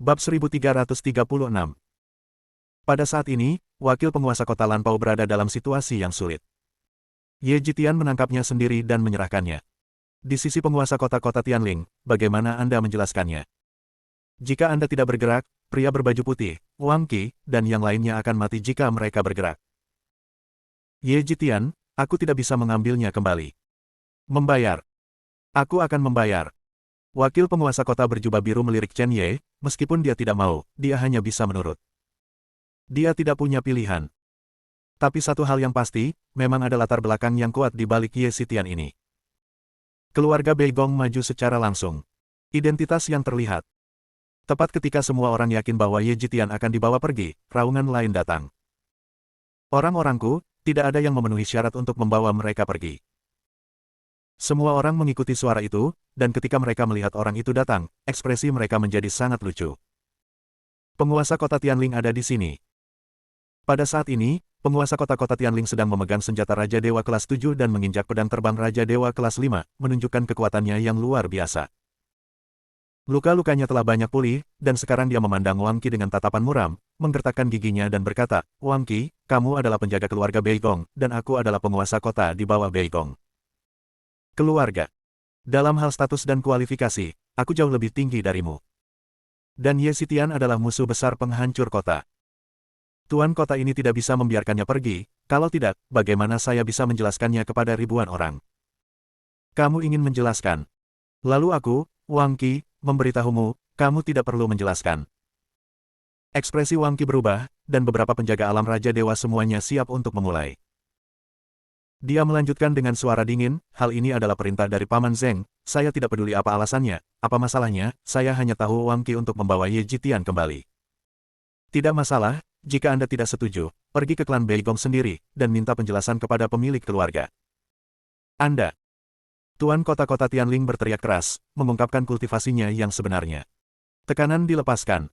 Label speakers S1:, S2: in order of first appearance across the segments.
S1: Bab 1336. Pada saat ini, wakil penguasa kota Lanpao berada dalam situasi yang sulit. Ye Jitian menangkapnya sendiri dan menyerahkannya. Di sisi penguasa kota-kota Tianling, bagaimana Anda menjelaskannya? Jika Anda tidak bergerak, pria berbaju putih, Wang Qi, dan yang lainnya akan mati jika mereka bergerak. Ye Jitian, aku tidak bisa mengambilnya kembali. Membayar. Aku akan membayar. Wakil penguasa kota berjubah biru melirik Chen Ye, meskipun dia tidak mau, dia hanya bisa menurut. Dia tidak punya pilihan. Tapi satu hal yang pasti, memang ada latar belakang yang kuat di balik Ye Xitian ini. Keluarga Beigong maju secara langsung. Identitas yang terlihat. Tepat ketika semua orang yakin bahwa Ye Jitian akan dibawa pergi, raungan lain datang. Orang-orangku, tidak ada yang memenuhi syarat untuk membawa mereka pergi. Semua orang mengikuti suara itu, dan ketika mereka melihat orang itu datang, ekspresi mereka menjadi sangat lucu. Penguasa kota Tianling ada di sini. Pada saat ini, penguasa kota-kota Tianling sedang memegang senjata Raja Dewa kelas 7 dan menginjak pedang terbang Raja Dewa kelas 5, menunjukkan kekuatannya yang luar biasa. Luka-lukanya telah banyak pulih, dan sekarang dia memandang Wang Qi dengan tatapan muram, menggertakkan giginya dan berkata, Wang Qi, kamu adalah penjaga keluarga Beigong, dan aku adalah penguasa kota di bawah Beigong. Keluarga. Dalam hal status dan kualifikasi, aku jauh lebih tinggi darimu. Dan Ye Xitian adalah musuh besar penghancur kota. Tuan kota ini tidak bisa membiarkannya pergi, kalau tidak, bagaimana saya bisa menjelaskannya kepada ribuan orang? Kamu ingin menjelaskan. Lalu aku, Wang Qi, memberitahumu, kamu tidak perlu menjelaskan. Ekspresi Wang Qi berubah, dan beberapa penjaga alam Raja Dewa semuanya siap untuk memulai. Dia melanjutkan dengan suara dingin, hal ini adalah perintah dari Paman Zeng, saya tidak peduli apa alasannya, apa masalahnya, saya hanya tahu Wang Qi untuk membawa Ye Jitian kembali. Tidak masalah, jika Anda tidak setuju, pergi ke klan Beigong sendiri, dan minta penjelasan kepada pemilik keluarga. Anda. Tuan kota-kota Tianling berteriak keras, mengungkapkan kultivasinya yang sebenarnya. Tekanan dilepaskan.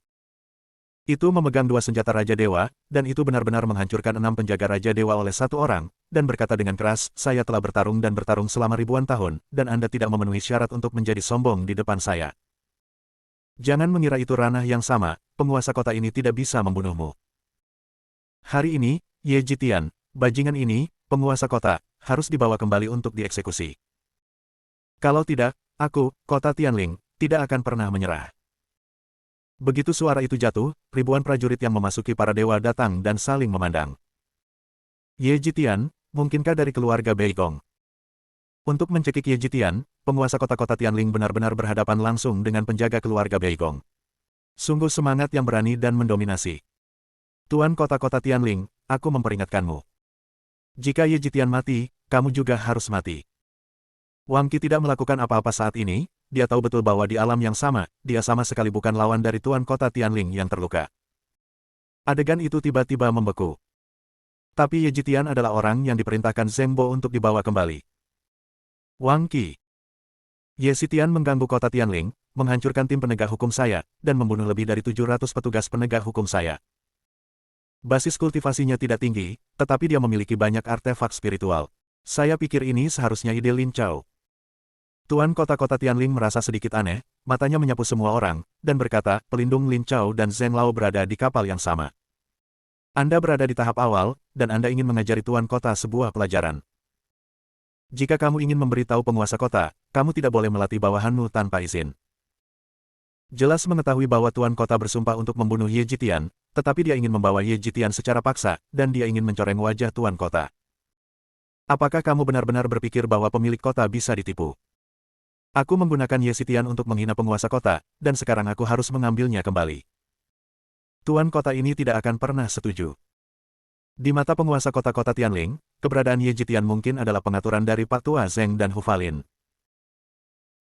S1: Itu memegang dua senjata Raja Dewa, dan itu benar-benar menghancurkan 6 penjaga Raja Dewa oleh satu orang, dan berkata dengan keras, saya telah bertarung dan bertarung selama ribuan tahun, dan Anda tidak memenuhi syarat untuk menjadi sombong di depan saya. Jangan mengira itu ranah yang sama, penguasa kota ini tidak bisa membunuhmu. Hari ini, Ye Jitian, bajingan ini, penguasa kota, harus dibawa kembali untuk dieksekusi. Kalau tidak, aku, kota Tianling, tidak akan pernah menyerah. Begitu suara itu jatuh, ribuan prajurit yang memasuki para dewa datang dan saling memandang. Ye Jitian, mungkinkah dari keluarga Beigong? Untuk mencekik Ye Jitian, penguasa kota-kota Tianling benar-benar berhadapan langsung dengan penjaga keluarga Beigong. Sungguh semangat yang berani dan mendominasi. Tuan kota-kota Tianling, aku memperingatkanmu. Jika Ye Jitian mati, kamu juga harus mati. Wang Qi tidak melakukan apa-apa saat ini, dia tahu betul bahwa di alam yang sama, dia sama sekali bukan lawan dari Tuan kota Tianling yang terluka. Adegan itu tiba-tiba membeku. Tapi Ye Jitian adalah orang yang diperintahkan Zheng Bo untuk dibawa kembali. Wang Qi. Ye Xitian mengganggu kota Tianling, menghancurkan tim penegak hukum saya, dan membunuh lebih dari 700 petugas penegak hukum saya. Basis kultivasinya tidak tinggi, tetapi dia memiliki banyak artefak spiritual. Saya pikir ini seharusnya ide Lin Chao. Tuan kota-kota Tianling merasa sedikit aneh, matanya menyapu semua orang, dan berkata, pelindung Lin Chao dan Zheng Lao berada di kapal yang sama. Anda berada di tahap awal, dan Anda ingin mengajari Tuan kota sebuah pelajaran. Jika kamu ingin memberitahu penguasa kota, kamu tidak boleh melatih bawahanmu tanpa izin. Jelas mengetahui bahwa Tuan kota bersumpah untuk membunuh Ye Jitian, tetapi dia ingin membawa Ye Jitian secara paksa, dan dia ingin mencoreng wajah Tuan kota. Apakah kamu benar-benar berpikir bahwa pemilik kota bisa ditipu? Aku menggunakan Ye Xitian untuk menghina penguasa kota, dan sekarang aku harus mengambilnya kembali. Tuan kota ini tidak akan pernah setuju. Di mata penguasa kota-kota Tianling, keberadaan Ye Jitian mungkin adalah pengaturan dari Pak Tua Zeng dan Hu Falin.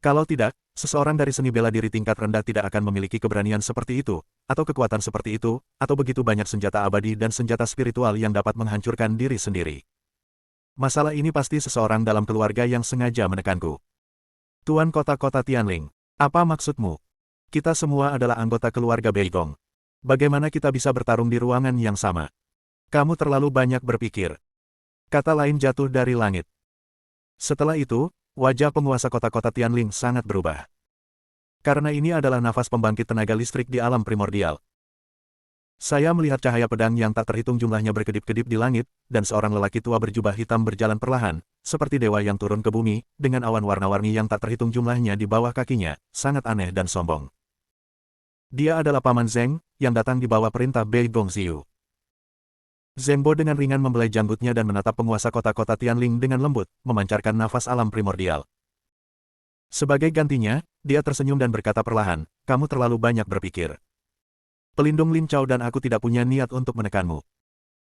S1: Kalau tidak, seseorang dari seni bela diri tingkat rendah tidak akan memiliki keberanian seperti itu, atau kekuatan seperti itu, atau begitu banyak senjata abadi dan senjata spiritual yang dapat menghancurkan diri sendiri. Masalah ini pasti seseorang dalam keluarga yang sengaja menekanku. Tuan kota-kota Tianling, apa maksudmu? Kita semua adalah anggota keluarga Beigong. Bagaimana kita bisa bertarung di ruangan yang sama? Kamu terlalu banyak berpikir. Kata lain jatuh dari langit. Setelah itu, wajah penguasa kota-kota Tianling sangat berubah. Karena ini adalah nafas pembangkit tenaga listrik di alam primordial. Saya melihat cahaya pedang yang tak terhitung jumlahnya berkedip-kedip di langit, dan seorang lelaki tua berjubah hitam berjalan perlahan, seperti dewa yang turun ke bumi, dengan awan warna-warni yang tak terhitung jumlahnya di bawah kakinya, sangat aneh dan sombong. Dia adalah Paman Zheng, yang datang di bawah perintah Bei Gongxiu. Zheng Bo dengan ringan membelai janggutnya dan menatap penguasa kota-kota Tianling dengan lembut, memancarkan nafas alam primordial. Sebagai gantinya, dia tersenyum dan berkata perlahan, "Kamu terlalu banyak berpikir. Pelindung Lin Chao dan aku tidak punya niat untuk menekanmu.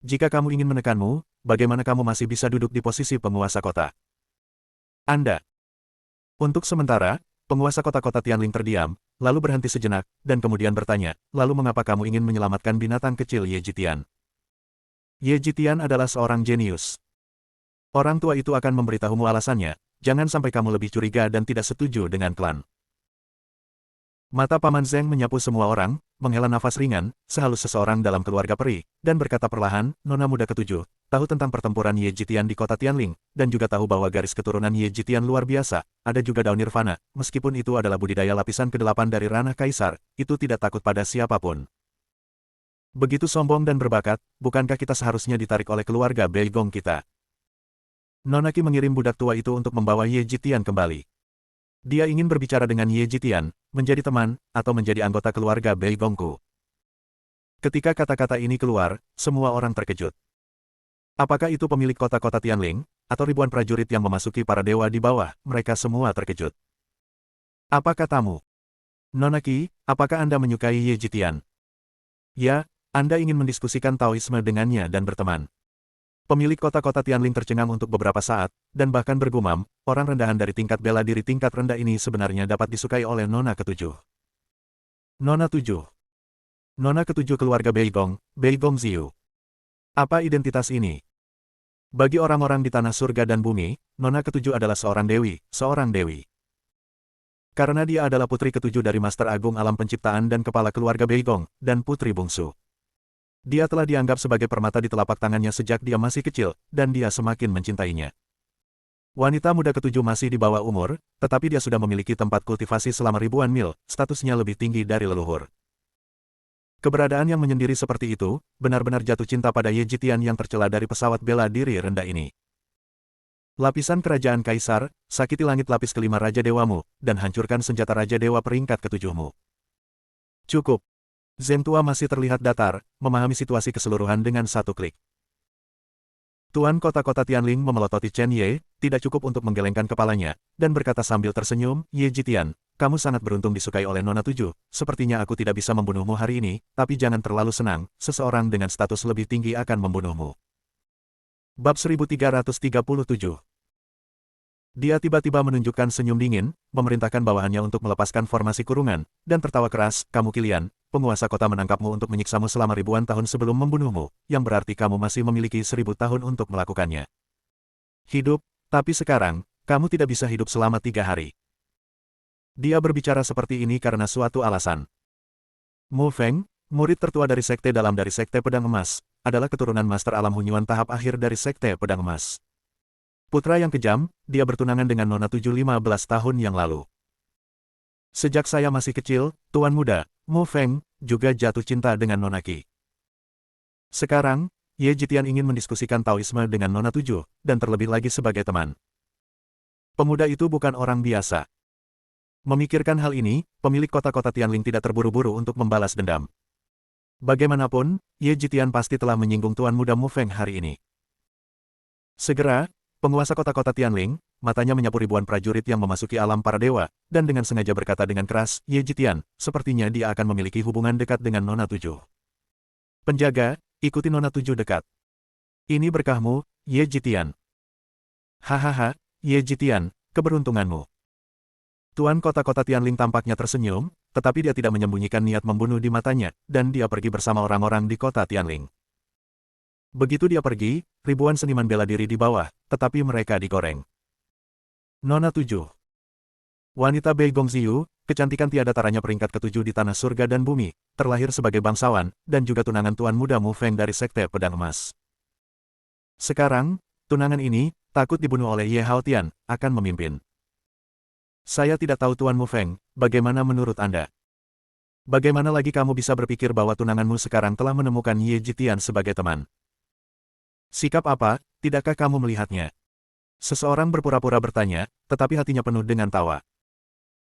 S1: Jika kamu ingin menekanmu, bagaimana kamu masih bisa duduk di posisi penguasa kota? Anda." Untuk sementara, penguasa kota-kota Tianling terdiam, lalu berhenti sejenak, dan kemudian bertanya, "Lalu mengapa kamu ingin menyelamatkan binatang kecil Ye Jitian?" Ye Jitian adalah seorang jenius. Orang tua itu akan memberitahumu alasannya, jangan sampai kamu lebih curiga dan tidak setuju dengan klan. Mata Paman Zheng menyapu semua orang, menghela nafas ringan, sehalus seseorang dalam keluarga peri, dan berkata perlahan, "Nona muda ketujuh, tahu tentang pertempuran Ye Jitian di kota Tianling, dan juga tahu bahwa garis keturunan Ye Jitian luar biasa, ada juga daun nirvana, meskipun itu adalah budidaya lapisan ke-8 dari ranah kaisar, itu tidak takut pada siapapun. Begitu sombong dan berbakat, bukankah kita seharusnya ditarik oleh keluarga Bei Gong kita?" Nonaki mengirim budak tua itu untuk membawa Ye Jitian kembali. Dia ingin berbicara dengan Ye Jitian, menjadi teman, atau menjadi anggota keluarga Bei Gongku. Ketika kata-kata ini keluar, semua orang terkejut. Apakah itu pemilik kota-kota Tianling, atau ribuan prajurit yang memasuki para dewa di bawah, mereka semua terkejut. "Apa katamu? Nonaki, apakah Anda menyukai Ye Jitian?" "Ya, Anda ingin mendiskusikan Taoisme dengannya dan berteman." Pemilik kota-kota Tianling tercengang untuk beberapa saat, dan bahkan bergumam, orang rendahan dari tingkat bela diri tingkat rendah ini sebenarnya dapat disukai oleh Nona ketujuh. Nona tujuh. Nona ketujuh keluarga Bei Gong Ziyu. Apa identitas ini? Bagi orang-orang di tanah surga dan bumi, Nona ketujuh adalah seorang dewi, seorang dewi. Karena dia adalah putri ketujuh dari Master Agung Alam Penciptaan dan kepala keluarga Bei Gong, dan putri bungsu. Dia telah dianggap sebagai permata di telapak tangannya sejak dia masih kecil, dan dia semakin mencintainya. Wanita muda ketujuh masih di bawah umur, tetapi dia sudah memiliki tempat kultivasi selama ribuan mil, statusnya lebih tinggi dari leluhur. Keberadaan yang menyendiri seperti itu, benar-benar jatuh cinta pada Ye Jitian yang tercela dari pesawat bela diri rendah ini. Lapisan kerajaan kaisar, sakiti langit lapis kelima Raja Dewamu, dan hancurkan senjata Raja Dewa peringkat ketujuhmu. Cukup. Zheng tua masih terlihat datar, memahami situasi keseluruhan dengan satu klik. Tuan kota-kota Tianling memelototi Chen Ye, tidak cukup untuk menggelengkan kepalanya, dan berkata sambil tersenyum, "Ye Jitian, kamu sangat beruntung disukai oleh Nona tujuh, sepertinya aku tidak bisa membunuhmu hari ini, tapi jangan terlalu senang, seseorang dengan status lebih tinggi akan membunuhmu." Bab 1337. Dia tiba-tiba menunjukkan senyum dingin, memerintahkan bawahannya untuk melepaskan formasi kurungan, dan tertawa keras, "Kamu Kilian, penguasa kota menangkapmu untuk menyiksamu selama ribuan tahun sebelum membunuhmu, yang berarti kamu masih memiliki 1000 tahun untuk melakukannya. Hidup, tapi sekarang, kamu tidak bisa hidup selama 3 hari." Dia berbicara seperti ini karena suatu alasan. Mu Feng, murid tertua dari Sekte Dalam dari Sekte Pedang Emas, adalah keturunan Master Alam Hunyuan tahap akhir dari Sekte Pedang Emas. Putra yang kejam, dia bertunangan dengan Nona 7 15 tahun yang lalu. Sejak saya masih kecil, Tuan Muda, Mu Feng, juga jatuh cinta dengan Nonaki. Sekarang, Ye Jitian ingin mendiskusikan Taoisme dengan Nona 7, dan terlebih lagi sebagai teman. Pemuda itu bukan orang biasa. Memikirkan hal ini, pemilik kota-kota Tianling tidak terburu-buru untuk membalas dendam. Bagaimanapun, Ye Jitian pasti telah menyinggung Tuan Muda Mu Feng hari ini. Segera, penguasa kota-kota Tianling, matanya menyapu ribuan prajurit yang memasuki alam para dewa, dan dengan sengaja berkata dengan keras, "Ye Jitian, sepertinya dia akan memiliki hubungan dekat dengan Nona 7. Penjaga, ikuti Nona 7 dekat. Ini berkahmu, Ye Jitian." "Hahaha, Ye Jitian, keberuntunganmu." Tuan kota-kota Tianling tampaknya tersenyum, tetapi dia tidak menyembunyikan niat membunuh di matanya, dan dia pergi bersama orang-orang di kota Tianling. Begitu dia pergi, ribuan seniman bela diri di bawah, tetapi mereka digoreng. Nona 7. Wanita Bei Gongxiu, kecantikan tiada taranya peringkat ketujuh di tanah surga dan bumi, terlahir sebagai bangsawan, dan juga tunangan Tuan Muda Mu Feng dari Sekte Pedang Emas. Sekarang, tunangan ini, takut dibunuh oleh Ye Haotian, akan memimpin. Saya tidak tahu Tuan Mu Feng, bagaimana menurut Anda? Bagaimana lagi kamu bisa berpikir bahwa tunanganmu sekarang telah menemukan Ye Jitian sebagai teman? Sikap apa, tidakkah kamu melihatnya? Seseorang berpura-pura bertanya, tetapi hatinya penuh dengan tawa.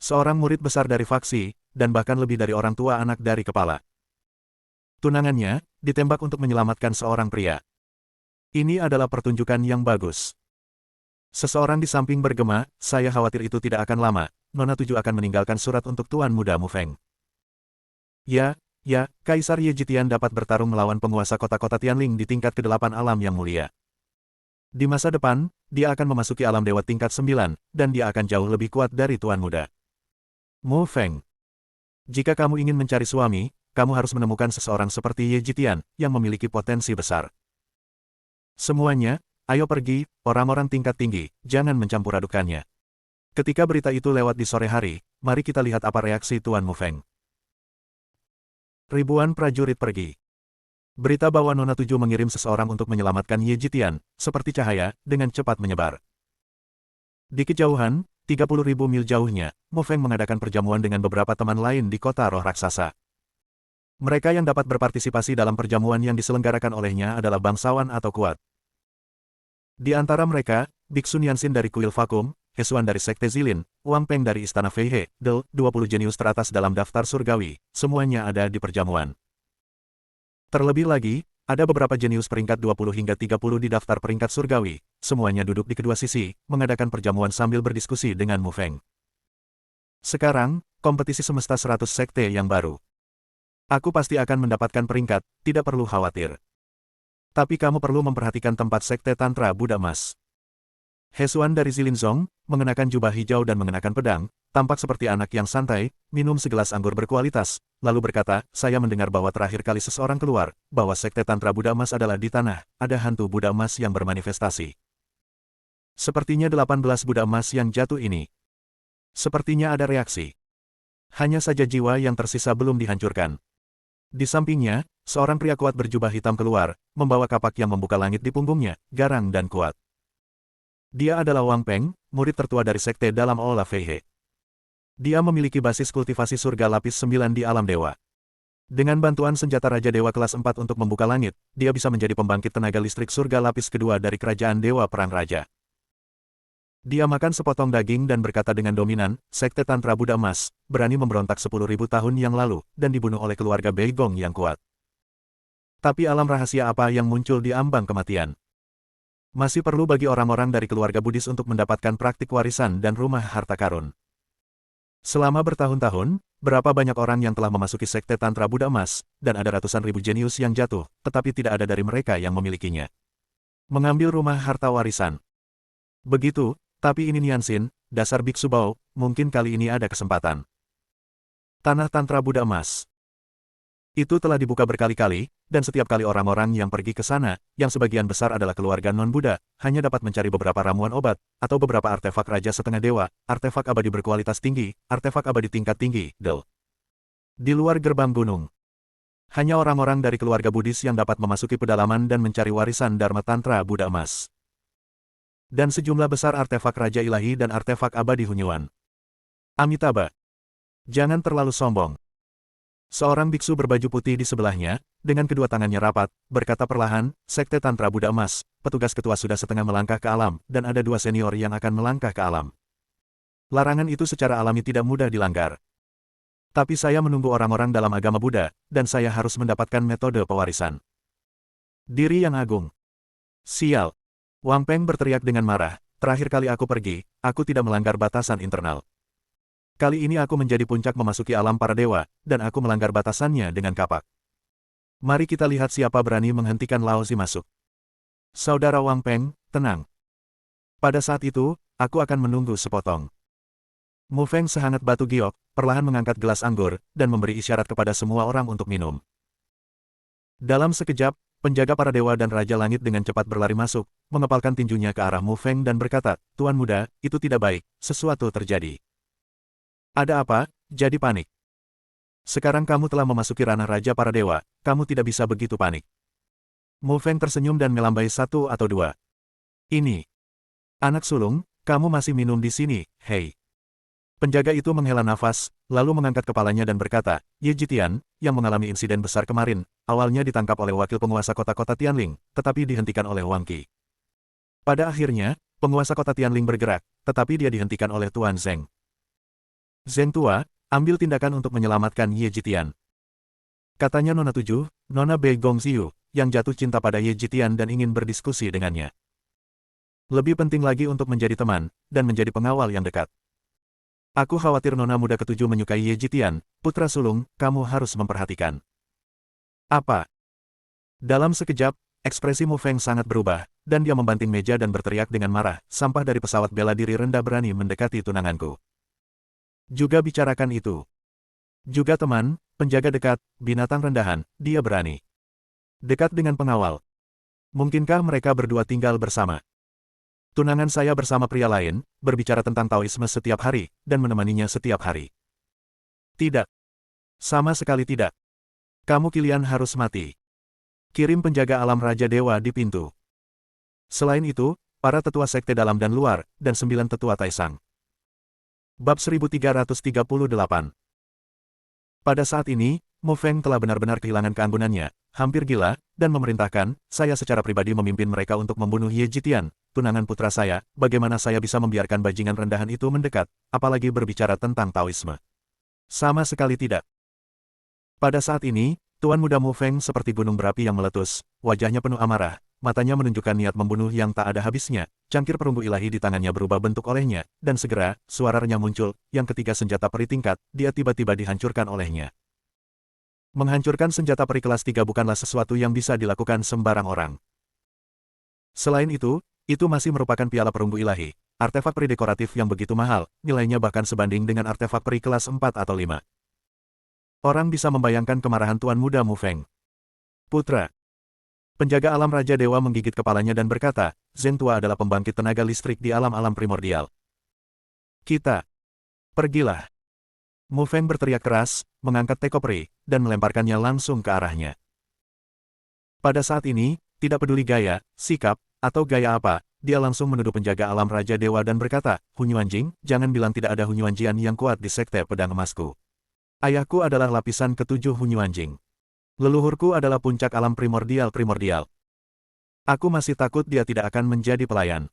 S1: Seorang murid besar dari faksi, dan bahkan lebih dari orang tua anak dari kepala. Tunangannya, ditembak untuk menyelamatkan seorang pria. Ini adalah pertunjukan yang bagus. Seseorang di samping bergema, saya khawatir itu tidak akan lama, Nona Tujuh akan meninggalkan surat untuk Tuan Muda Mu Feng. Ya, Kaisar Ye Jitian dapat bertarung melawan penguasa kota-kota Tianling di tingkat ke-8 alam yang mulia. Di masa depan, dia akan memasuki alam dewa tingkat 9, dan dia akan jauh lebih kuat dari Tuan Muda. Mu Feng. Jika kamu ingin mencari suami, kamu harus menemukan seseorang seperti Ye Jitian, yang memiliki potensi besar. Semuanya, ayo pergi, orang-orang tingkat tinggi, jangan mencampur adukannya. Ketika berita itu lewat di sore hari, mari kita lihat apa reaksi Tuan Mu Feng. Ribuan prajurit pergi. Berita bahwa Nona Tujuh mengirim seseorang untuk menyelamatkan Ye Jitian, seperti cahaya, dengan cepat menyebar. Di kejauhan, 30.000 mil jauhnya, Mu Feng mengadakan perjamuan dengan beberapa teman lain di kota roh raksasa. Mereka yang dapat berpartisipasi dalam perjamuan yang diselenggarakan olehnya adalah bangsawan atau kuat. Di antara mereka, Biksu Nianxin dari Kuil Vakum, Hesuan dari Sekte Zilin, Wang Peng dari Istana Feihe, 20 jenius teratas dalam daftar surgawi, semuanya ada di perjamuan. Terlebih lagi, ada beberapa jenius peringkat 20 hingga 30 di daftar peringkat surgawi, semuanya duduk di kedua sisi, mengadakan perjamuan sambil berdiskusi dengan Mu Feng. Sekarang, kompetisi semesta 100 sekte yang baru. Aku pasti akan mendapatkan peringkat, tidak perlu khawatir. Tapi kamu perlu memperhatikan tempat sekte Tantra Buddha Emas. Hesuan dari Zilinzong, mengenakan jubah hijau dan mengenakan pedang, tampak seperti anak yang santai, minum segelas anggur berkualitas, lalu berkata, saya mendengar bahwa terakhir kali seseorang keluar, bahwa sekte Tantra Buddha Emas adalah di tanah, ada hantu Buddha Emas yang bermanifestasi. Sepertinya 18 Buddha Emas yang jatuh ini. Sepertinya ada reaksi. Hanya saja jiwa yang tersisa belum dihancurkan. Di sampingnya, seorang pria kuat berjubah hitam keluar, membawa kapak yang membuka langit di punggungnya, garang dan kuat. Dia adalah Wang Peng, murid tertua dari sekte dalam Aula Feihe. Dia memiliki basis kultivasi surga lapis 9 di alam dewa. Dengan bantuan senjata Raja Dewa kelas 4 untuk membuka langit, dia bisa menjadi pembangkit tenaga listrik surga lapis kedua dari kerajaan Dewa Perang Raja. Dia makan sepotong daging dan berkata dengan dominan, sekte Tantra Buddha Emas, berani memberontak 10.000 tahun yang lalu, dan dibunuh oleh keluarga Beigong yang kuat. Tapi alam rahasia apa yang muncul di ambang kematian? Masih perlu bagi orang-orang dari keluarga Buddhis untuk mendapatkan praktik warisan dan rumah harta karun. Selama bertahun-tahun, berapa banyak orang yang telah memasuki sekte Tantra Buddha Emas, dan ada ratusan ribu jenius yang jatuh, tetapi tidak ada dari mereka yang memilikinya. Mengambil rumah harta warisan. Begitu, tapi ini Nianxin, dasar Biksu Bao, mungkin kali ini ada kesempatan. Tanah Tantra Buddha Emas. Itu telah dibuka berkali-kali, dan setiap kali orang-orang yang pergi ke sana, yang sebagian besar adalah keluarga non-Buddha, hanya dapat mencari beberapa ramuan obat, atau beberapa artefak Raja Setengah Dewa, artefak abadi berkualitas tinggi, artefak abadi tingkat tinggi, di luar gerbang gunung. Hanya orang-orang dari keluarga Buddhis yang dapat memasuki pedalaman dan mencari warisan Dharma Tantra Buddha Emas. Dan sejumlah besar artefak Raja Ilahi dan artefak abadi Hunyuan. Amitabha. Jangan terlalu sombong. Seorang biksu berbaju putih di sebelahnya, dengan kedua tangannya rapat, berkata perlahan, sekte Tantra Buddha Emas, petugas ketua sudah setengah melangkah ke alam, dan ada dua senior yang akan melangkah ke alam. Larangan itu secara alami tidak mudah dilanggar. Tapi saya menunggu orang-orang dalam agama Buddha, dan saya harus mendapatkan metode pewarisan. Diri yang agung. Sial. Wang Peng berteriak dengan marah, terakhir kali aku pergi, aku tidak melanggar batasan internal. Kali ini aku menjadi puncak memasuki alam para dewa, dan aku melanggar batasannya dengan kapak. Mari kita lihat siapa berani menghentikan Lao Zi masuk. Saudara Wang Peng, tenang. Pada saat itu, aku akan menunggu sepotong. Mu Feng sehangat batu giok, perlahan mengangkat gelas anggur, dan memberi isyarat kepada semua orang untuk minum. Dalam sekejap, penjaga para dewa dan Raja Langit dengan cepat berlari masuk, mengepalkan tinjunya ke arah Mu Feng dan berkata, Tuan Muda, itu tidak baik, sesuatu terjadi. Ada apa? Jadi panik. Sekarang kamu telah memasuki ranah Raja para Dewa, kamu tidak bisa begitu panik. Mu Feng tersenyum dan melambai satu atau dua. Ini. Anak sulung, kamu masih minum di sini, hei. Penjaga itu menghela nafas, lalu mengangkat kepalanya dan berkata, Ye Jitian, yang mengalami insiden besar kemarin, awalnya ditangkap oleh wakil penguasa kota-kota Tianling, tetapi dihentikan oleh Wang Qi. Pada akhirnya, penguasa kota Tianling bergerak, tetapi dia dihentikan oleh Tuan Zheng. Zheng tua, ambil tindakan untuk menyelamatkan Ye Jitian. Katanya Nona 7, Nona Bei Gongxiu, yang jatuh cinta pada Ye Jitian dan ingin berdiskusi dengannya. Lebih penting lagi untuk menjadi teman, dan menjadi pengawal yang dekat. Aku khawatir Nona muda ketujuh menyukai Ye Jitian, putra sulung, kamu harus memperhatikan. Apa? Dalam sekejap, ekspresi Mu Feng sangat berubah, dan dia membanting meja dan berteriak dengan marah, sampah dari pesawat bela diri rendah berani mendekati tunanganku. Juga bicarakan itu. Juga teman, penjaga dekat, binatang rendahan, dia berani. Dekat dengan pengawal. Mungkinkah mereka berdua tinggal bersama? Tunangan saya bersama pria lain, berbicara tentang Taoisme setiap hari, dan menemaninya setiap hari. Tidak. Sama sekali tidak. Kamu Kilian harus mati. Kirim penjaga alam Raja Dewa di pintu. Selain itu, para tetua sekte dalam dan luar, dan 9 tetua Taisang. Bab 1338. Pada saat ini, Mu Feng telah benar-benar kehilangan keanggunannya, hampir gila, dan memerintahkan, saya secara pribadi memimpin mereka untuk membunuh Ye Jitian, tunangan putra saya, bagaimana saya bisa membiarkan bajingan rendahan itu mendekat, apalagi berbicara tentang Taoisme. Sama sekali tidak. Pada saat ini, Tuan Muda Mu Feng seperti gunung berapi yang meletus, wajahnya penuh amarah, matanya menunjukkan niat membunuh yang tak ada habisnya, cangkir perunggu ilahi di tangannya berubah bentuk olehnya, dan segera, suaranya muncul, yang ketiga senjata peri tingkat, dia tiba-tiba dihancurkan olehnya. Menghancurkan senjata peri kelas 3 bukanlah sesuatu yang bisa dilakukan sembarang orang. Selain itu masih merupakan piala perunggu ilahi, artefak peri dekoratif yang begitu mahal, nilainya bahkan sebanding dengan artefak peri kelas 4 atau 5. Orang bisa membayangkan kemarahan Tuan Muda Mu Feng. Putra. Penjaga alam Raja Dewa menggigit kepalanya dan berkata, Zheng tua adalah pembangkit tenaga listrik di alam-alam primordial. Kita. Pergilah. Mu Feng berteriak keras, mengangkat teko peri, dan melemparkannya langsung ke arahnya. Pada saat ini, tidak peduli gaya, sikap, atau gaya apa, dia langsung menuduh penjaga alam Raja Dewa dan berkata, Hunyuanjing, jangan bilang tidak ada Hunyuanjian yang kuat di sekte pedang emasku. Ayahku adalah lapisan ketujuh Hunyuanjing. Leluhurku adalah puncak alam primordial. Aku masih takut dia tidak akan menjadi pelayan.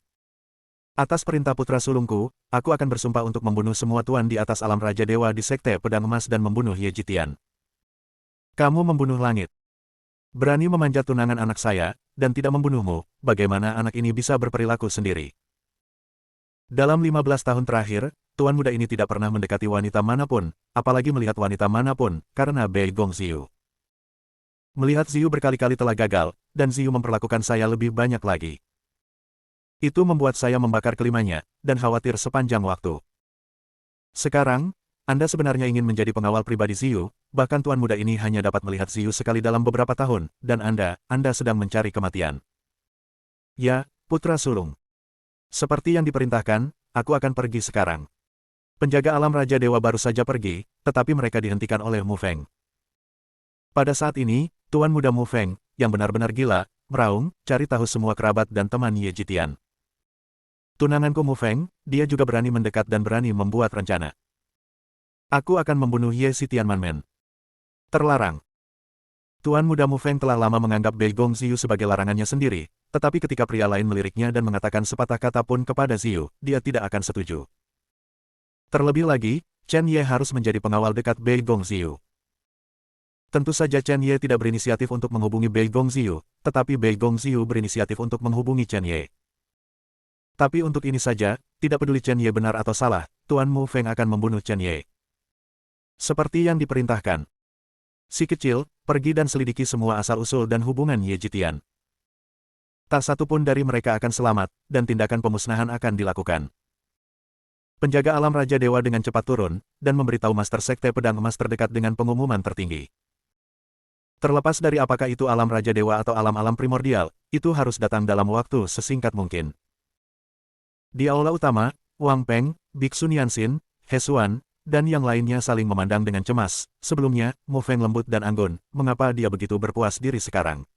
S1: Atas perintah putra sulungku, aku akan bersumpah untuk membunuh semua tuan di atas alam Raja Dewa di sekte pedang emas dan membunuh Ye Jitian. Kamu membunuh langit. Berani memanjat tunangan anak saya, dan tidak membunuhmu, bagaimana anak ini bisa berperilaku sendiri? Dalam 15 tahun terakhir, tuan muda ini tidak pernah mendekati wanita manapun, apalagi melihat wanita manapun, karena Bei Gongxiu. Melihat Ziyu berkali-kali telah gagal, dan Ziyu memperlakukan saya lebih banyak lagi. Itu membuat saya membakar kelimanya, dan khawatir sepanjang waktu. Sekarang, Anda sebenarnya ingin menjadi pengawal pribadi Ziyu, bahkan tuan muda ini hanya dapat melihat Ziyu sekali dalam beberapa tahun, dan Anda sedang mencari kematian. Ya, putra sulung. Seperti yang diperintahkan, aku akan pergi sekarang. Penjaga alam Raja Dewa baru saja pergi, tetapi mereka dihentikan oleh Mu Feng. Pada saat ini, tuan muda Mu Feng, yang benar-benar gila, meraung, cari tahu semua kerabat dan teman Ye Jitian. Tunanganku Mu Feng, dia juga berani mendekat dan berani membuat rencana. Aku akan membunuh Ye Tianmanmen. Terlarang. Tuan muda Mu Feng telah lama menganggap Bei Gongxiu sebagai larangannya sendiri, tetapi ketika pria lain meliriknya dan mengatakan sepatah kata pun kepada Ziyu, dia tidak akan setuju. Terlebih lagi, Chen Ye harus menjadi pengawal dekat Bei Gongxiu. Tentu saja Chen Ye tidak berinisiatif untuk menghubungi Bei Gongxiu, tetapi Bei Gongxiu berinisiatif untuk menghubungi Chen Ye. Tapi untuk ini saja, tidak peduli Chen Ye benar atau salah, Tuan Mu Feng akan membunuh Chen Ye. Seperti yang diperintahkan. Si kecil, pergi dan selidiki semua asal-usul dan hubungan Ye Jitian. Tak satu pun dari mereka akan selamat, dan tindakan pemusnahan akan dilakukan. Penjaga alam Raja Dewa dengan cepat turun, dan memberitahu Master Sekte Pedang Emas terdekat dengan pengumuman tertinggi. Terlepas dari apakah itu alam Raja Dewa atau alam-alam primordial, itu harus datang dalam waktu sesingkat mungkin. Di aula utama, Wang Peng, Biksu Nianxin, He Xuan, dan yang lainnya saling memandang dengan cemas. Sebelumnya, Mu Feng lembut dan anggun, mengapa dia begitu berpuas diri sekarang?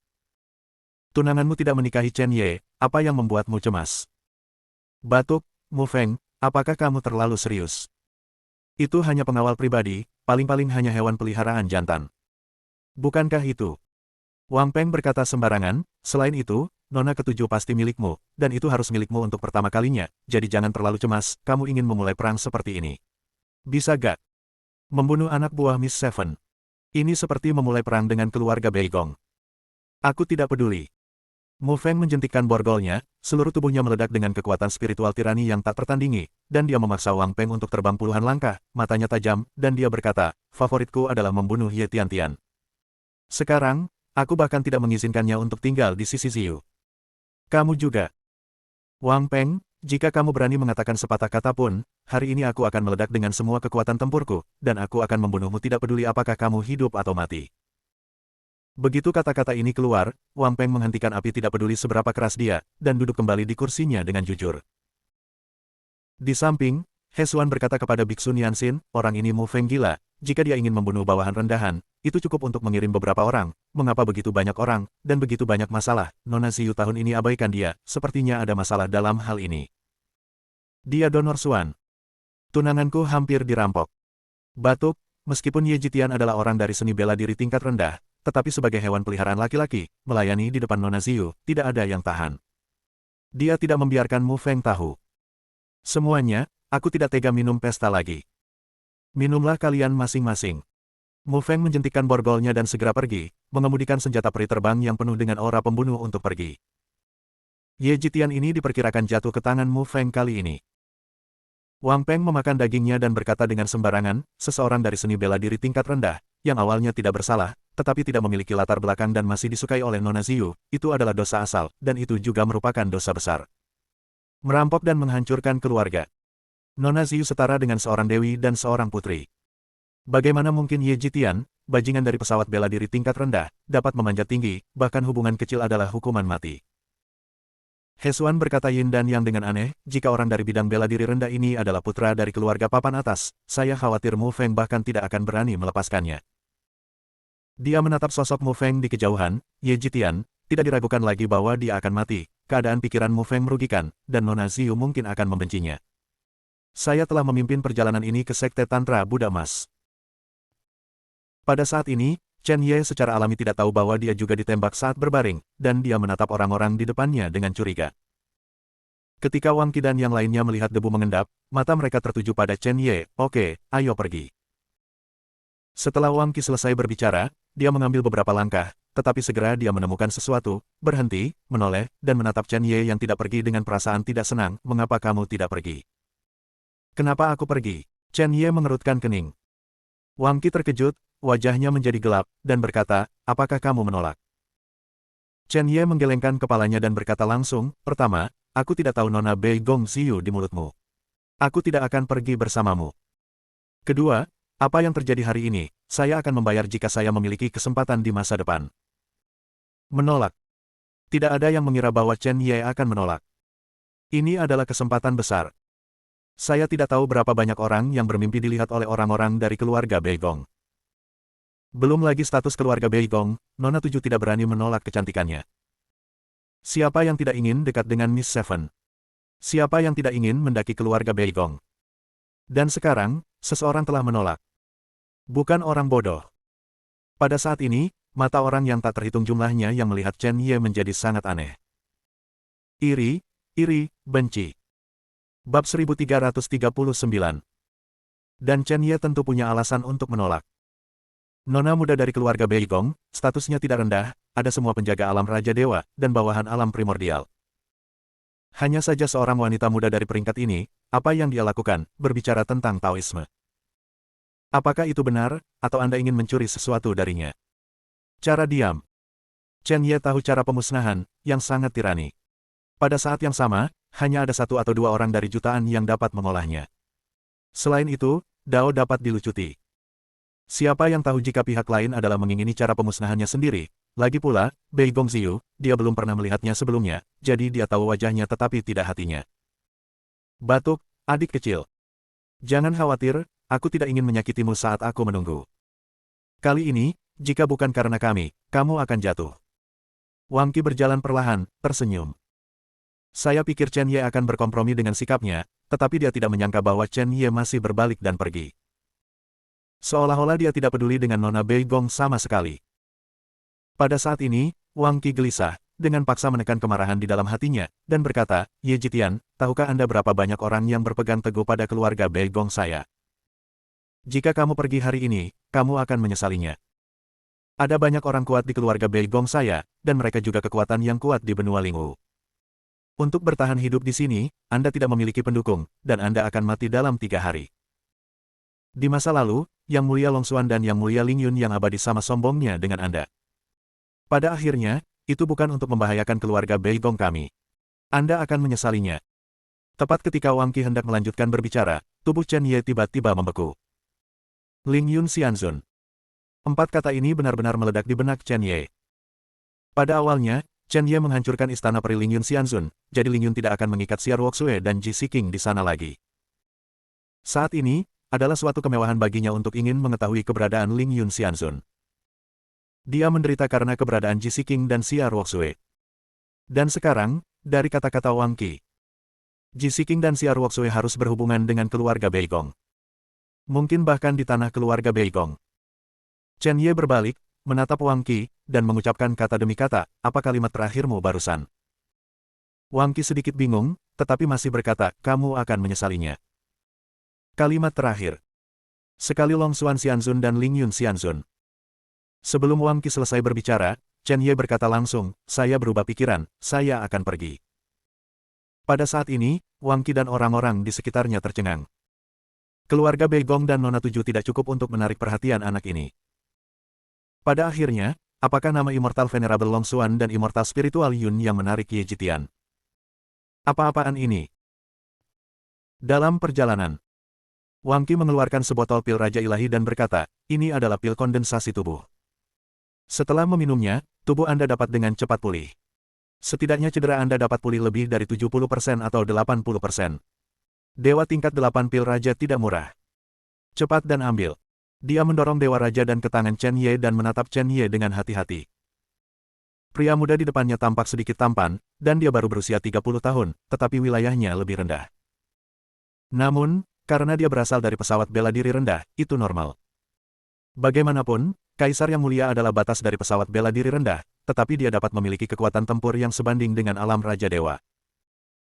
S1: Tunanganmu tidak menikahi Chen Ye, apa yang membuatmu cemas? Batuk, Mu Feng, apakah kamu terlalu serius? Itu hanya pengawal pribadi, paling-paling hanya hewan peliharaan jantan. Bukankah itu? Wang Peng berkata sembarangan, selain itu, nona ketujuh pasti milikmu, dan itu harus milikmu untuk pertama kalinya, jadi jangan terlalu cemas, kamu ingin memulai perang seperti ini. Bisa gak? Membunuh anak buah Miss Seven. Ini seperti memulai perang dengan keluarga Beigong. Aku tidak peduli. Mu Feng menjentikkan borgolnya, seluruh tubuhnya meledak dengan kekuatan spiritual tirani yang tak tertandingi, dan dia memaksa Wang Peng untuk terbang puluhan langkah, matanya tajam, dan dia berkata, favoritku adalah membunuh Ye Tiantian. Sekarang, aku bahkan tidak mengizinkannya untuk tinggal di sisi Ziyu. Kamu juga. Wang Peng, jika kamu berani mengatakan sepatah kata pun, hari ini aku akan meledak dengan semua kekuatan tempurku, dan aku akan membunuhmu tidak peduli apakah kamu hidup atau mati. Begitu kata-kata ini keluar, Wang Peng menghentikan api tidak peduli seberapa keras dia, dan duduk kembali di kursinya dengan jujur. Di samping, He Xuan berkata kepada Biksu Nianxin, orang ini Mu Feng gila, jika dia ingin membunuh bawahan rendahan, itu cukup untuk mengirim beberapa orang, mengapa begitu banyak orang, dan begitu banyak masalah, Nona Ziyu tahun ini abaikan dia, sepertinya ada masalah dalam hal ini. Dia donor Xuan. Tunanganku hampir dirampok. Batuk, meskipun Ye Jitian adalah orang dari seni bela diri tingkat rendah, tetapi sebagai hewan peliharaan laki-laki, melayani di depan Nona Ziyu, tidak ada yang tahan. Dia tidak membiarkan Mu Feng tahu. Semuanya, aku tidak tega minum pesta lagi. Minumlah kalian masing-masing. Mu Feng menjentikkan borgolnya dan segera pergi, mengemudikan senjata peri terbang yang penuh dengan aura pembunuh untuk pergi. Ye Jitian ini diperkirakan jatuh ke tangan Mu Feng kali ini. Wang Peng memakan dagingnya dan berkata dengan sembarangan, seseorang dari seni bela diri tingkat rendah, yang awalnya tidak bersalah, tetapi tidak memiliki latar belakang dan masih disukai oleh Nona Ziyu, itu adalah dosa asal, dan itu juga merupakan dosa besar. Merampok dan menghancurkan keluarga. Nona Ziyu setara dengan seorang dewi dan seorang putri. Bagaimana mungkin Ye Jitian, bajingan dari pesawat bela diri tingkat rendah, dapat memanjat tinggi, bahkan hubungan kecil adalah hukuman mati. He Xuan berkata yin dan yang dengan aneh, jika orang dari bidang bela diri rendah ini adalah putra dari keluarga papan atas, saya khawatir Mu Feng bahkan tidak akan berani melepaskannya. Dia menatap sosok Mu Feng di kejauhan, Ye Jitian, tidak diragukan lagi bahwa dia akan mati, keadaan pikiran Mu Feng merugikan, dan Nona Ziyu mungkin akan membencinya. Saya telah memimpin perjalanan ini ke Sekte Tantra Buddha Mas. Pada saat ini, Chen Ye secara alami tidak tahu bahwa dia juga ditembak saat berbaring, dan dia menatap orang-orang di depannya dengan curiga. Ketika Wang Qi dan yang lainnya melihat debu mengendap, mata mereka tertuju pada Chen Ye, oke, ayo pergi. Setelah Wang Qi selesai berbicara, dia mengambil beberapa langkah, tetapi segera dia menemukan sesuatu, berhenti, menoleh, dan menatap Chen Ye yang tidak pergi dengan perasaan tidak senang, mengapa kamu tidak pergi? Kenapa aku pergi? Chen Ye mengerutkan kening. Wang Qi terkejut, wajahnya menjadi gelap, dan berkata, apakah kamu menolak? Chen Ye menggelengkan kepalanya dan berkata langsung, pertama, aku tidak tahu Nona Beigong Ziyu di mulutmu. Aku tidak akan pergi bersamamu. Kedua, apa yang terjadi hari ini, saya akan membayar jika saya memiliki kesempatan di masa depan. Menolak. Tidak ada yang mengira bahwa Chen Ye akan menolak. Ini adalah kesempatan besar. Saya tidak tahu berapa banyak orang yang bermimpi dilihat oleh orang-orang dari keluarga Beigong. Belum lagi status keluarga Beigong, Nona Tujuh tidak berani menolak kecantikannya. Siapa yang tidak ingin dekat dengan Miss Seven? Siapa yang tidak ingin mendaki keluarga Beigong? Dan sekarang, seseorang telah menolak. Bukan orang bodoh. Pada saat ini, mata orang yang tak terhitung jumlahnya yang melihat Chen Ye menjadi sangat aneh. Iri, benci. Bab 1339. Dan Chen Ye tentu punya alasan untuk menolak. Nona muda dari keluarga Beigong, statusnya tidak rendah, ada semua penjaga alam Raja Dewa, dan bawahan alam primordial. Hanya saja seorang wanita muda dari peringkat ini, apa yang dia lakukan, berbicara tentang Taoisme. Apakah itu benar, atau Anda ingin mencuri sesuatu darinya? Cara diam. Chen Ye tahu cara pemusnahan, yang sangat tirani. Pada saat yang sama, hanya ada satu atau dua orang dari jutaan yang dapat mengolahnya. Selain itu, Dao dapat dilucuti. Siapa yang tahu jika pihak lain adalah mengingini cara pemusnahannya sendiri? Lagi pula, Beigong Ziyu, dia belum pernah melihatnya sebelumnya, jadi dia tahu wajahnya tetapi tidak hatinya. Batuk, adik kecil. Jangan khawatir, aku tidak ingin menyakitimu saat aku menunggu. Kali ini, jika bukan karena kami, kamu akan jatuh. Wang Qi berjalan perlahan, tersenyum. Saya pikir Chen Ye akan berkompromi dengan sikapnya, tetapi dia tidak menyangka bahwa Chen Ye masih berbalik dan pergi. Seolah-olah dia tidak peduli dengan Nona Beigong sama sekali. Pada saat ini, Wang Qi gelisah, dengan paksa menekan kemarahan di dalam hatinya, dan berkata, Ye Jitian, tahukah Anda berapa banyak orang yang berpegang teguh pada keluarga Beigong saya? Jika kamu pergi hari ini, kamu akan menyesalinya. Ada banyak orang kuat di keluarga Beigong saya, dan mereka juga kekuatan yang kuat di benua Lingwu. Untuk bertahan hidup di sini, Anda tidak memiliki pendukung, dan Anda akan mati dalam 3 hari. Di masa lalu, Yang Mulia Longxuan dan Yang Mulia Lingyun yang abadi sama sombongnya dengan Anda. Pada akhirnya, itu bukan untuk membahayakan keluarga Beigong kami. Anda akan menyesalinya. Tepat ketika Wang Qi hendak melanjutkan berbicara, tubuh Chen Ye tiba-tiba membeku. Lingyun Xianzun. 4 kata ini benar-benar meledak di benak Chen Ye. Pada awalnya, Chen Ye menghancurkan istana peri Lingyun Xianzun, jadi Lingyun tidak akan mengikat Xiao Ruoxue dan Ji Siqing di sana lagi. Saat ini, adalah suatu kemewahan baginya untuk ingin mengetahui keberadaan Lingyun Xianzun. Dia menderita karena keberadaan Ji Siqing dan Xiao Ruoxue. Dan sekarang, dari kata-kata Wang Qi, Ji Siqing dan Xiao Ruoxue harus berhubungan dengan keluarga Beigong. Mungkin bahkan di tanah keluarga Beigong. Chen Ye berbalik, menatap Wang Qi, dan mengucapkan kata demi kata, apa kalimat terakhirmu barusan? Wang Qi sedikit bingung, tetapi masih berkata, kamu akan menyesalinya. Kalimat terakhir. Sekali Longxuan Xianzun dan Lingyun Xianzun. Sebelum Wang Qi selesai berbicara, Chen Ye berkata langsung, saya berubah pikiran, saya akan pergi. Pada saat ini, Wang Qi dan orang-orang di sekitarnya tercengang. Keluarga Beigong dan Nona Tujuh tidak cukup untuk menarik perhatian anak ini. Pada akhirnya, apakah nama Immortal Venerable Longxuan dan Immortal Spiritual Yun yang menarik Ye Jitian? Apa-apaan ini? Dalam perjalanan, Wang Qi mengeluarkan sebotol pil Raja Ilahi dan berkata, ini adalah pil kondensasi tubuh. Setelah meminumnya, tubuh Anda dapat dengan cepat pulih. Setidaknya cedera Anda dapat pulih lebih dari 70% atau 80%. Dewa tingkat 8 pil Raja tidak murah. Cepat dan ambil. Dia mendorong Dewa Raja dan ke tangan Chen Ye dan menatap Chen Ye dengan hati-hati. Pria muda di depannya tampak sedikit tampan, dan dia baru berusia 30 tahun, tetapi wilayahnya lebih rendah. Namun, karena dia berasal dari pesawat bela diri rendah, itu normal. Bagaimanapun, Kaisar yang mulia adalah batas dari pesawat bela diri rendah, tetapi dia dapat memiliki kekuatan tempur yang sebanding dengan alam Raja Dewa.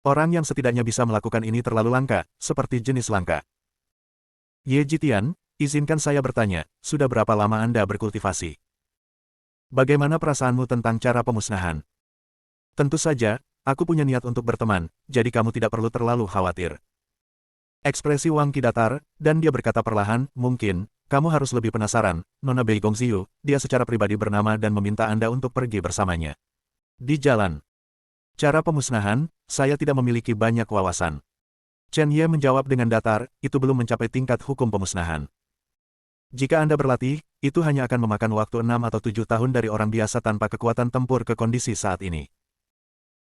S1: Orang yang setidaknya bisa melakukan ini terlalu langka, seperti jenis langka. Ye Jitian, izinkan saya bertanya, sudah berapa lama Anda berkultivasi? Bagaimana perasaanmu tentang cara pemusnahan? Tentu saja, aku punya niat untuk berteman, jadi kamu tidak perlu terlalu khawatir. Ekspresi Wang Qi datar, dan dia berkata perlahan, mungkin, kamu harus lebih penasaran, Nona Beigong Ziyu, dia secara pribadi bernama dan meminta Anda untuk pergi bersamanya. Di jalan. Cara pemusnahan, saya tidak memiliki banyak wawasan. Chen Ye menjawab dengan datar, itu belum mencapai tingkat hukum pemusnahan. Jika Anda berlatih, itu hanya akan memakan waktu 6 atau 7 tahun dari orang biasa tanpa kekuatan tempur ke kondisi saat ini.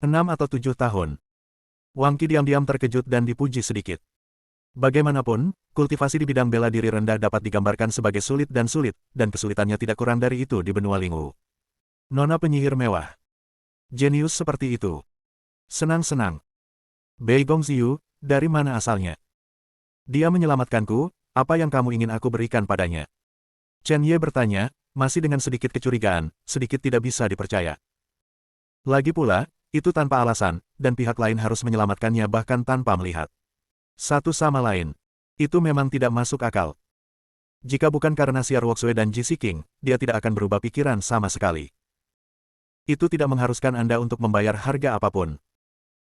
S1: 6 atau 7 tahun. Wang Qi diam-diam terkejut dan dipuji sedikit. Bagaimanapun, kultivasi di bidang bela diri rendah dapat digambarkan sebagai sulit, dan kesulitannya tidak kurang dari itu di benua Lingwu. Nona penyihir mewah. Jenius seperti itu. Senang-senang. Beigong Ziyu, dari mana asalnya? Dia menyelamatkanku, apa yang kamu ingin aku berikan padanya? Chen Ye bertanya, masih dengan sedikit kecurigaan, sedikit tidak bisa dipercaya. Lagi pula, itu tanpa alasan, dan pihak lain harus menyelamatkannya bahkan tanpa melihat satu sama lain. Itu memang tidak masuk akal. Jika bukan karena Xiao Ruoxue dan Ji Siqing, dia tidak akan berubah pikiran sama sekali. Itu tidak mengharuskan Anda untuk membayar harga apapun.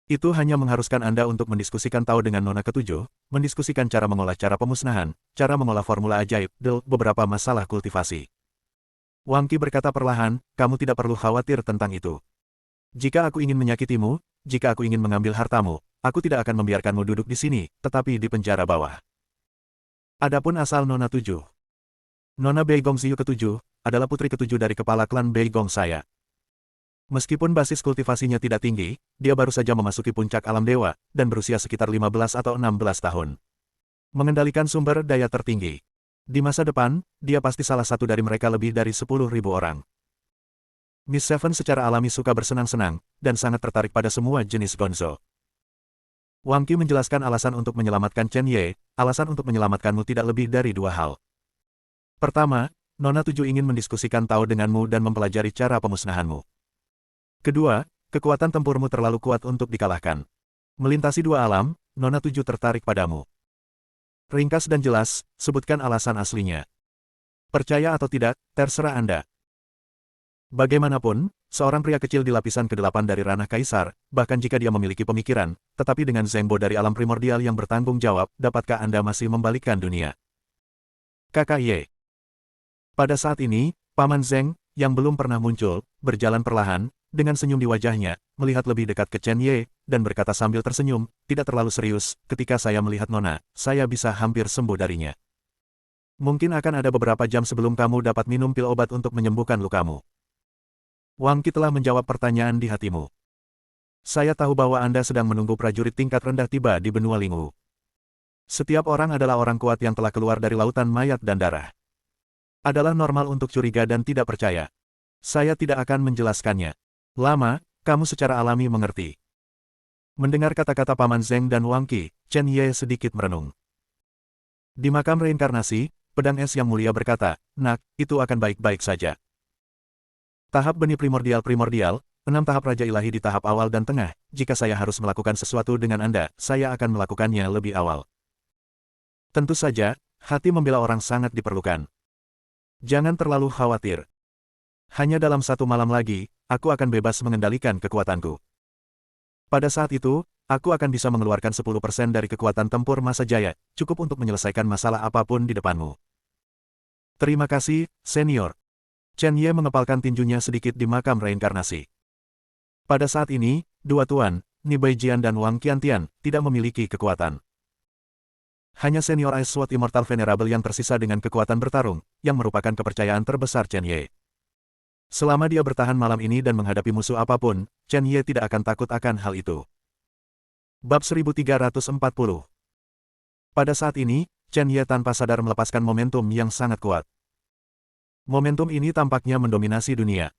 S1: Itu hanya mengharuskan Anda untuk mendiskusikan tahu dengan Nona ketujuh, mendiskusikan cara mengolah cara pemusnahan, cara mengolah formula ajaib, beberapa masalah kultivasi. Wang Qi berkata perlahan, kamu tidak perlu khawatir tentang itu. Jika aku ingin menyakitimu, jika aku ingin mengambil hartamu, aku tidak akan membiarkanmu duduk di sini, tetapi di penjara bawah. Adapun asal Nona Tujuh. Nona Beigong Ziyu ketujuh, adalah putri ketujuh dari kepala klan Beigong saya. Meskipun basis kultivasinya tidak tinggi, dia baru saja memasuki puncak alam dewa, dan berusia sekitar 15 atau 16 tahun. Mengendalikan sumber daya tertinggi. Di masa depan, dia pasti salah satu dari mereka lebih dari 10.000 orang. Miss Seven secara alami suka bersenang-senang, dan sangat tertarik pada semua jenis gonzo. Wang Qi menjelaskan alasan untuk menyelamatkan Chen Ye, alasan untuk menyelamatkanmu tidak lebih dari 2 hal. Pertama, Nona 7 ingin mendiskusikan Tao denganmu dan mempelajari cara pemusnahanmu. Kedua, kekuatan tempurmu terlalu kuat untuk dikalahkan. Melintasi dua alam, Nona 7 tertarik padamu. Ringkas dan jelas, sebutkan alasan aslinya. Percaya atau tidak, terserah Anda. Bagaimanapun, seorang pria kecil di lapisan ke-8 dari ranah kaisar, bahkan jika dia memiliki pemikiran, tetapi dengan Zengbo dari alam primordial yang bertanggung jawab, dapatkah Anda masih membalikkan dunia? Kakak Ye. Pada saat ini, Paman Zeng, yang belum pernah muncul, berjalan perlahan, dengan senyum di wajahnya, melihat lebih dekat ke Chen Ye, dan berkata sambil tersenyum, tidak terlalu serius, ketika saya melihat Nona, saya bisa hampir sembuh darinya. Mungkin akan ada beberapa jam sebelum kamu dapat minum pil obat untuk menyembuhkan lukamu. Wang Qi telah menjawab pertanyaan di hatimu. Saya tahu bahwa Anda sedang menunggu prajurit tingkat rendah tiba di benua Lingwu. Setiap orang adalah orang kuat yang telah keluar dari lautan mayat dan darah. Adalah normal untuk curiga dan tidak percaya. Saya tidak akan menjelaskannya. Lama, kamu secara alami mengerti. Mendengar kata-kata Paman Zeng dan Wang Qi, Chen Ye sedikit merenung. Di makam reinkarnasi, pedang es yang mulia berkata, "Nak, itu akan baik-baik saja." Tahap benih primordial, 6 tahap Raja Ilahi di tahap awal dan tengah, jika saya harus melakukan sesuatu dengan Anda, saya akan melakukannya lebih awal. Tentu saja, hati membela orang sangat diperlukan. Jangan terlalu khawatir. Hanya dalam satu malam lagi, aku akan bebas mengendalikan kekuatanku. Pada saat itu, aku akan bisa mengeluarkan 10% dari kekuatan tempur masa jaya, cukup untuk menyelesaikan masalah apapun di depanmu. Terima kasih, senior. Chen Ye mengepalkan tinjunya sedikit di makam reinkarnasi. Pada saat ini, dua tuan, Ni Baijian dan Wang Qiantian, tidak memiliki kekuatan. Hanya senior Ice Sword Immortal Venerable yang tersisa dengan kekuatan bertarung, yang merupakan kepercayaan terbesar Chen Ye. Selama dia bertahan malam ini dan menghadapi musuh apapun, Chen Ye tidak akan takut akan hal itu. Bab 1340. Pada saat ini, Chen Ye tanpa sadar melepaskan momentum yang sangat kuat. Momentum ini tampaknya mendominasi dunia.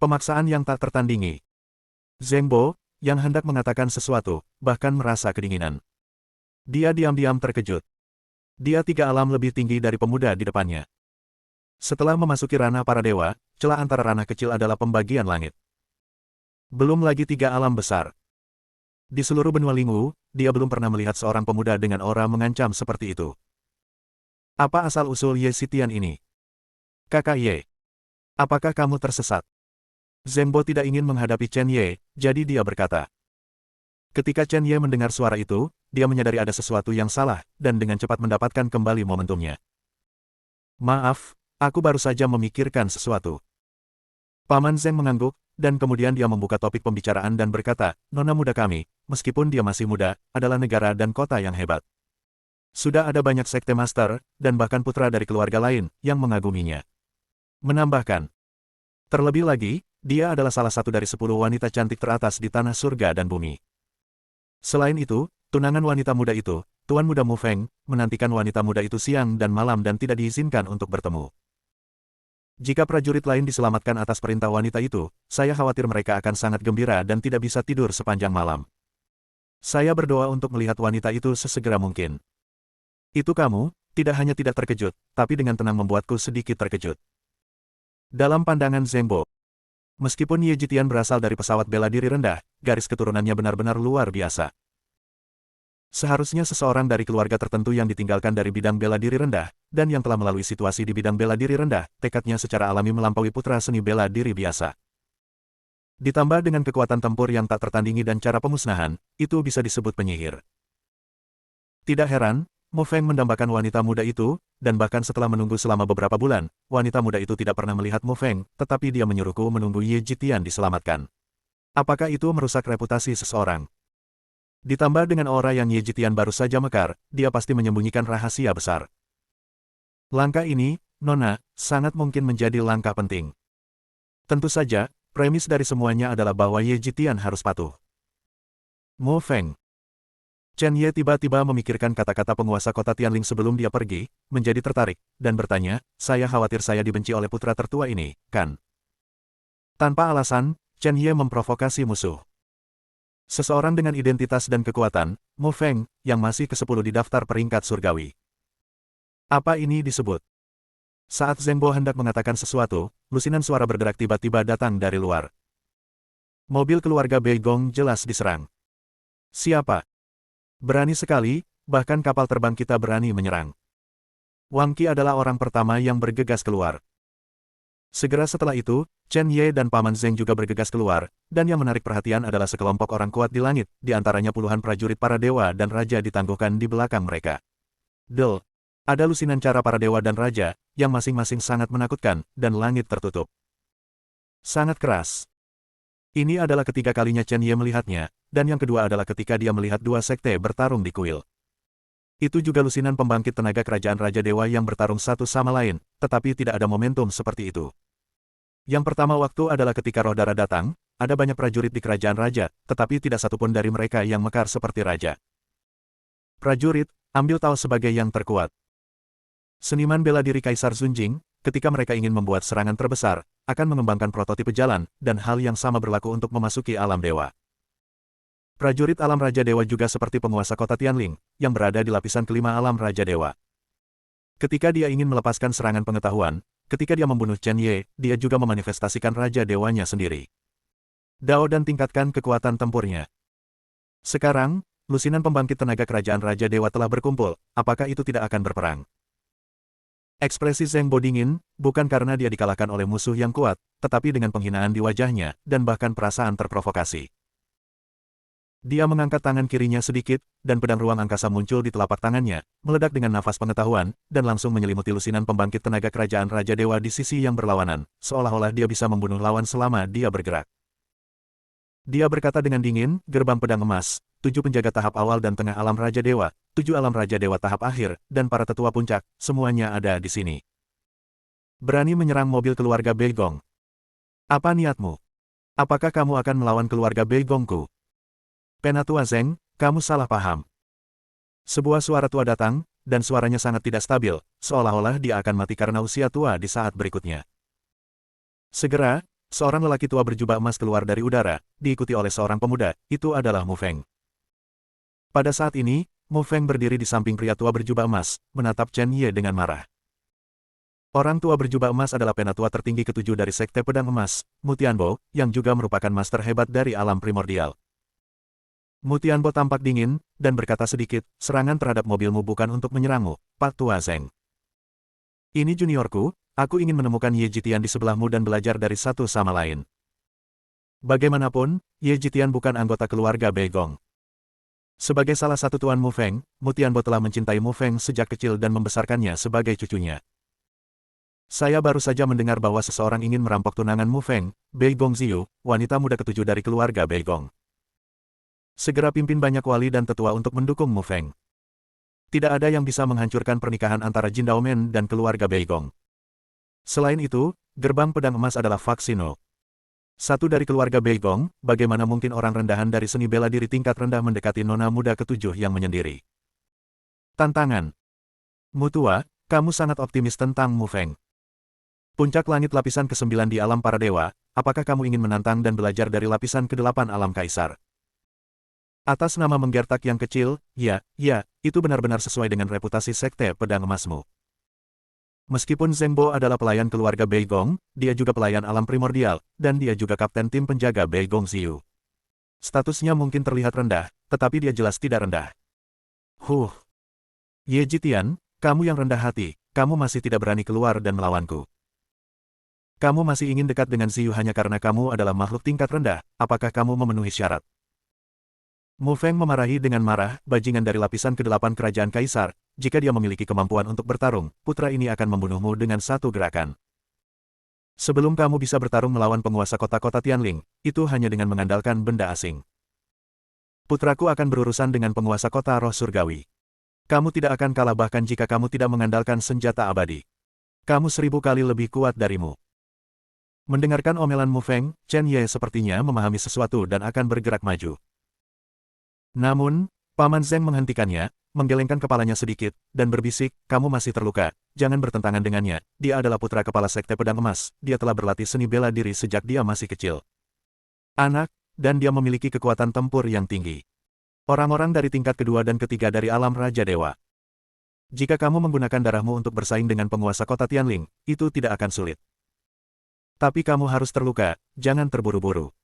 S1: Pemaksaan yang tak tertandingi. Zengbo, yang hendak mengatakan sesuatu, bahkan merasa kedinginan. Dia diam-diam terkejut. Dia 3 alam lebih tinggi dari pemuda di depannya. Setelah memasuki ranah para dewa, celah antara ranah kecil adalah pembagian langit. Belum lagi 3 alam besar. Di seluruh benua Lingwu, dia belum pernah melihat seorang pemuda dengan aura mengancam seperti itu. Apa asal-usul Ye Xitian ini? Kakak Ye. Apakah kamu tersesat? Zengbo tidak ingin menghadapi Chen Ye, jadi dia berkata. Ketika Chen Ye mendengar suara itu, dia menyadari ada sesuatu yang salah, dan dengan cepat mendapatkan kembali momentumnya. Maaf, aku baru saja memikirkan sesuatu. Paman Zeng mengangguk, dan kemudian dia membuka topik pembicaraan dan berkata, Nona muda kami, meskipun dia masih muda, adalah negara dan kota yang hebat. Sudah ada banyak sekte master, dan bahkan putra dari keluarga lain, yang mengaguminya. Menambahkan, terlebih lagi, dia adalah salah satu dari 10 wanita cantik teratas di tanah surga dan bumi. Selain itu, tunangan wanita muda itu, Tuan Muda Mu Feng, menantikan wanita muda itu siang dan malam dan tidak diizinkan untuk bertemu. Jika prajurit lain diselamatkan atas perintah wanita itu, saya khawatir mereka akan sangat gembira dan tidak bisa tidur sepanjang malam. Saya berdoa untuk melihat wanita itu sesegera mungkin. Itu kamu, tidak hanya tidak terkejut, tapi dengan tenang membuatku sedikit terkejut. Dalam pandangan Zengbo, meskipun Ye Jitian berasal dari pesawat bela diri rendah, garis keturunannya benar-benar luar biasa. Seharusnya seseorang dari keluarga tertentu yang ditinggalkan dari bidang bela diri rendah, dan yang telah melalui situasi di bidang bela diri rendah, tekadnya secara alami melampaui putra seni bela diri biasa. Ditambah dengan kekuatan tempur yang tak tertandingi dan cara pemusnahan, itu bisa disebut penyihir. Tidak heran, Mu Feng mendambakan wanita muda itu, dan bahkan setelah menunggu selama beberapa bulan, wanita muda itu tidak pernah melihat Mu Feng, tetapi dia menyuruhku menunggu Ye Jitian diselamatkan. Apakah itu merusak reputasi seseorang? Ditambah dengan aura yang Ye Jitian baru saja mekar, dia pasti menyembunyikan rahasia besar. Langkah ini, Nona, sangat mungkin menjadi langkah penting. Tentu saja, premis dari semuanya adalah bahwa Ye Jitian harus patuh. Mu Feng. Chen Ye tiba-tiba memikirkan kata-kata penguasa kota Tianling sebelum dia pergi, menjadi tertarik, dan bertanya, saya khawatir saya dibenci oleh putra tertua ini, kan? Tanpa alasan, Chen Ye memprovokasi musuh. Seseorang dengan identitas dan kekuatan, Mu Feng, yang masih ke-10 di daftar peringkat surgawi. Apa ini disebut? Saat Zheng Bo hendak mengatakan sesuatu, lusinan suara bergerak tiba-tiba datang dari luar. Mobil keluarga Beigong jelas diserang. Siapa? Berani sekali, bahkan kapal terbang kita berani menyerang. Wang Qi adalah orang pertama yang bergegas keluar. Segera setelah itu, Chen Ye dan Paman Zheng juga bergegas keluar, dan yang menarik perhatian adalah sekelompok orang kuat di langit, di antaranya puluhan prajurit para dewa dan raja ditangguhkan di belakang mereka. Ada lusinan cara para dewa dan raja, yang masing-masing sangat menakutkan, dan langit tertutup. Sangat keras. Ini adalah ketiga kalinya Chen Ye melihatnya, dan yang kedua adalah ketika dia melihat dua sekte bertarung di kuil. Itu juga lusinan pembangkit tenaga kerajaan Raja Dewa yang bertarung satu sama lain, tetapi tidak ada momentum seperti itu. Yang pertama waktu adalah ketika roh darah datang, ada banyak prajurit di kerajaan raja, tetapi tidak satupun dari mereka yang mekar seperti raja. Prajurit, ambil tahu sebagai yang terkuat. Seniman bela diri Kaisar Zunjing, ketika mereka ingin membuat serangan terbesar, akan mengembangkan prototipe jalan, dan hal yang sama berlaku untuk memasuki alam dewa. Prajurit alam Raja Dewa juga seperti penguasa kota Tianling, yang berada di lapisan kelima alam Raja Dewa. Ketika dia ingin melepaskan serangan pengetahuan, ketika dia membunuh Chen Ye, dia juga memanifestasikan Raja Dewanya sendiri. Dao dan tingkatkan kekuatan tempurnya. Sekarang, lusinan pembangkit tenaga kerajaan Raja Dewa telah berkumpul, apakah itu tidak akan berperang? Ekspresi Zheng Bo dingin, bukan karena dia dikalahkan oleh musuh yang kuat, tetapi dengan penghinaan di wajahnya, dan bahkan perasaan terprovokasi. Dia mengangkat tangan kirinya sedikit, dan pedang ruang angkasa muncul di telapak tangannya, meledak dengan nafas pengetahuan, dan langsung menyelimuti lusinan pembangkit tenaga kerajaan Raja Dewa di sisi yang berlawanan, seolah-olah dia bisa membunuh lawan selama dia bergerak. Dia berkata dengan dingin, gerbang pedang emas, 7 penjaga tahap awal dan tengah alam Raja Dewa, 7 alam Raja Dewa tahap akhir, dan para tetua puncak, semuanya ada di sini. Berani menyerang mobil keluarga Beigong. Apa niatmu? Apakah kamu akan melawan keluarga Beigongku? Penatua Zheng, kamu salah paham. Sebuah suara tua datang, dan suaranya sangat tidak stabil, seolah-olah dia akan mati karena usia tua di saat berikutnya. Segera, seorang lelaki tua berjubah emas keluar dari udara, diikuti oleh seorang pemuda, itu adalah Mu Feng. Pada saat ini, Mu Feng berdiri di samping pria tua berjubah emas, menatap Chen Ye dengan marah. Orang tua berjubah emas adalah penatua tertinggi ketujuh dari Sekte Pedang Emas, Mu Tianbo, yang juga merupakan master hebat dari alam primordial. Mu Tianbo tampak dingin, dan berkata sedikit, serangan terhadap mobilmu bukan untuk menyerangmu, Pak Tua Zheng. Ini juniorku, aku ingin menemukan Ye Jitian di sebelahmu dan belajar dari satu sama lain. Bagaimanapun, Ye Jitian bukan anggota keluarga Beigong. Sebagai salah satu tuan Mu Feng, Mu Tianbo telah mencintai Mu Feng sejak kecil dan membesarkannya sebagai cucunya. Saya baru saja mendengar bahwa seseorang ingin merampok tunangan Mu Feng, Beigong Ziyu, wanita muda ketujuh dari keluarga Beigong. Segera pimpin banyak wali dan tetua untuk mendukung Mu Feng. Tidak ada yang bisa menghancurkan pernikahan antara Jin Daomen dan keluarga Beigong. Selain itu, gerbang pedang emas adalah Faksino. Satu dari keluarga Beigong, bagaimana mungkin orang rendahan dari seni bela diri tingkat rendah mendekati nona muda ketujuh yang menyendiri? Tantangan. Mutua, kamu sangat optimis tentang Mu Feng. Puncak langit lapisan ke-9 di alam para dewa, apakah kamu ingin menantang dan belajar dari lapisan ke-8 alam kaisar? Atas nama menggertak yang kecil, ya, itu benar-benar sesuai dengan reputasi Sekte Pedang Emasmu. Meskipun Zheng Bo adalah pelayan keluarga Beigong, dia juga pelayan alam primordial, dan dia juga kapten tim penjaga Beigong Ziyu. Statusnya mungkin terlihat rendah, tetapi dia jelas tidak rendah. Ye Jitian, kamu yang rendah hati, kamu masih tidak berani keluar dan melawanku. Kamu masih ingin dekat dengan Ziyu hanya karena kamu adalah makhluk tingkat rendah, apakah kamu memenuhi syarat? Mu Feng memarahi dengan marah, bajingan dari lapisan ke-8 kerajaan kaisar, jika dia memiliki kemampuan untuk bertarung, putra ini akan membunuhmu dengan satu gerakan. Sebelum kamu bisa bertarung melawan penguasa kota-kota Tianling, itu hanya dengan mengandalkan benda asing. Putraku akan berurusan dengan penguasa kota roh surgawi. Kamu tidak akan kalah bahkan jika kamu tidak mengandalkan senjata abadi. Kamu 1000 kali lebih kuat darimu. Mendengarkan omelan Mu Feng, Chen Ye sepertinya memahami sesuatu dan akan bergerak maju. Namun, Paman Zheng menghentikannya, menggelengkan kepalanya sedikit, dan berbisik, kamu masih terluka, jangan bertentangan dengannya, dia adalah putra kepala Sekte Pedang Emas, dia telah berlatih seni bela diri sejak dia masih kecil. Anak, dan dia memiliki kekuatan tempur yang tinggi. Orang-orang dari tingkat kedua dan ketiga dari alam Raja Dewa. Jika kamu menggunakan darahmu untuk bersaing dengan penguasa kota Tianling, itu tidak akan sulit. Tapi kamu harus terluka, jangan terburu-buru.